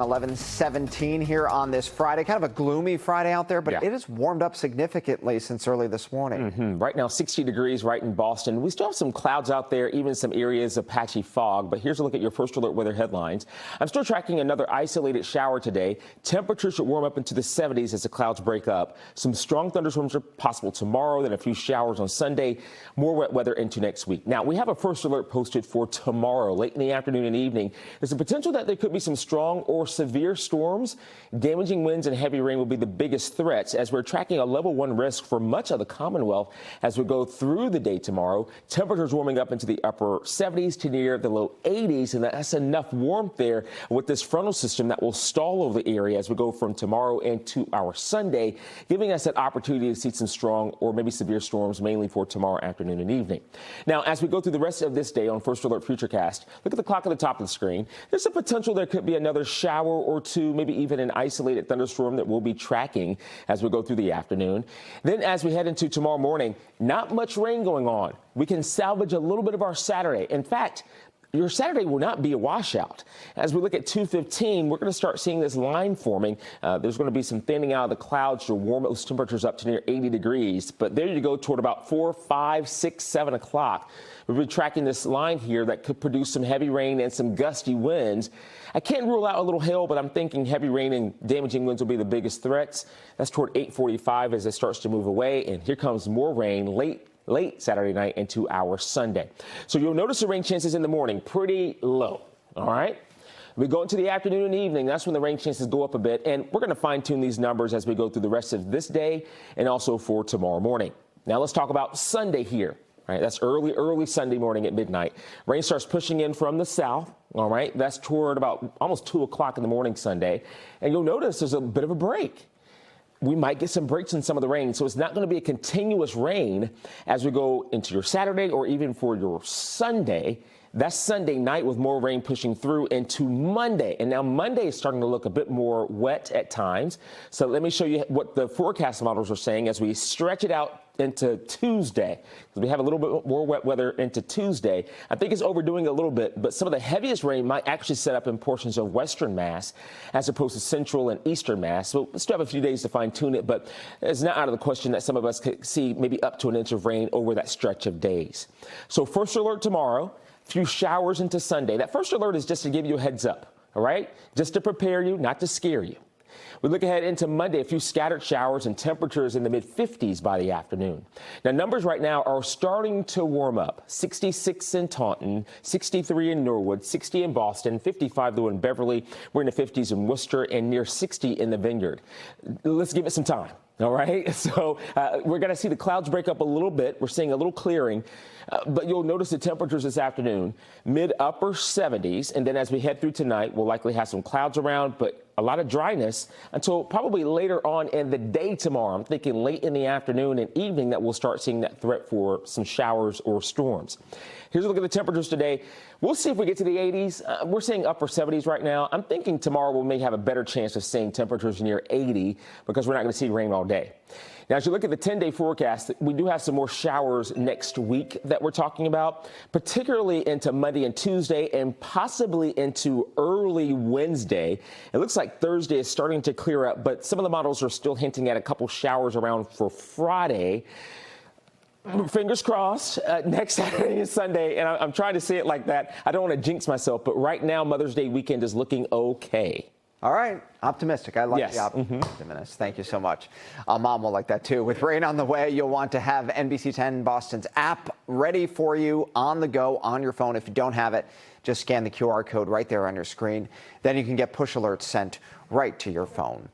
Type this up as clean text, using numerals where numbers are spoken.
11:17 here on this Friday. Kind of a gloomy Friday out there, but it has warmed up significantly since early this morning. Right now, 60 degrees right in Boston. We still have some clouds out there, even some areas of patchy fog. But here's a look at your first alert weather headlines. I'm still tracking another isolated shower today. Temperatures should warm up into the 70s as the clouds break up. Some strong thunderstorms are possible tomorrow, then a few showers on Sunday. More wet weather into next week. Now, we have a first alert posted for tomorrow, late in the afternoon and evening. There's a potential that there could be some strong or severe storms. Damaging winds and heavy rain will be the biggest threats as we're tracking a level 1 risk for much of the Commonwealth as we go through the day tomorrow. Temperatures warming up into the upper 70s to near the low 80s, and that's enough warmth there with this frontal system that will stall over the area as we go from tomorrow into our Sunday, giving us that opportunity to see some strong or maybe severe storms, mainly for tomorrow afternoon and evening. Now, as we go through the rest of this day on First Alert Futurecast, look at the clock at the top of the screen. There's a potential there could be another shower or two, maybe even an isolated thunderstorm that we'll be tracking as we go through the afternoon. Then as we head into tomorrow morning, not much rain going on. We can salvage a little bit of our Saturday. In fact, your Saturday will not be a washout. As we look at 2:15, we're going to start seeing this line forming. There's going to be some thinning out of the clouds to warm those temperatures up to near 80 degrees. But there you go toward about 4, 5, 6, 7 o'clock. We'll be tracking this line here that could produce some heavy rain and some gusty winds. I can't rule out a little hail, but I'm thinking heavy rain and damaging winds will be the biggest threats. That's toward 8:45 as it starts to move away. And here comes more rain late Saturday night into our Sunday. So you'll notice the rain chances in the morning pretty low. All right. We go into the afternoon and evening. That's when the rain chances go up a bit. And we're going to fine tune these numbers as we go through the rest of this day and also for tomorrow morning. Now let's talk about Sunday here. Right, that's early Sunday morning at midnight. Rain starts pushing in from the south. All right, that's toward about almost 2 o'clock in the morning Sunday. And you'll notice there's a bit of a break. We might get some breaks in some of the rain, so it's not going to be a continuous rain as we go into your Saturday or even for your Sunday. That's Sunday night with more rain pushing through into Monday. And now Monday is starting to look a bit more wet at times. So let me show you what the forecast models are saying as we stretch it out into Tuesday. We have a little bit more wet weather into Tuesday. I think it's overdoing a little bit, but some of the heaviest rain might actually set up in portions of western Mass as opposed to central and eastern Mass. So we'll still have a few days to fine tune it, but it's not out of the question that some of us could see maybe up to an inch of rain over that stretch of days. So first alert tomorrow. Few showers into Sunday. That first alert is just to give you a heads up, all right? Just to prepare you, not to scare you. We look ahead into Monday, a few scattered showers and temperatures in the mid-50s by the afternoon. Now, numbers right now are starting to warm up. 66 in Taunton, 63 in Norwood, 60 in Boston, 55 though in Beverly. We're in the 50s in Worcester and near 60 in the Vineyard. Let's give it some time. All right, so we're going to see the clouds break up a little bit. We're seeing a little clearing, but you'll notice the temperatures this afternoon, mid-upper 70s. And then as we head through tonight, we'll likely have some clouds around, but a lot of dryness until probably later on in the day tomorrow. I'm thinking late in the afternoon and evening that we'll start seeing that threat for some showers or storms. Here's a look at the temperatures today. We'll see if we get to the 80s. We're seeing upper 70s right now. I'm thinking tomorrow we may have a better chance of seeing temperatures near 80 because we're not going to see rain all day. Now, as you look at the 10-day forecast, we do have some more showers next week that we're talking about, particularly into Monday and Tuesday and possibly into early Wednesday. It looks like Thursday is starting to clear up, but some of the models are still hinting at a couple showers around for Friday. Fingers crossed, next Saturday and Sunday, and I'm trying to say it like that. I don't want to jinx myself, but right now, Mother's Day weekend is looking okay. All right. Optimistic. I like the optimism. Thank you so much. Mom will like that, too. With rain on the way, you'll want to have NBC 10 Boston's app ready for you on the go on your phone. If you don't have it, just scan the QR code right there on your screen. Then you can get push alerts sent right to your phone.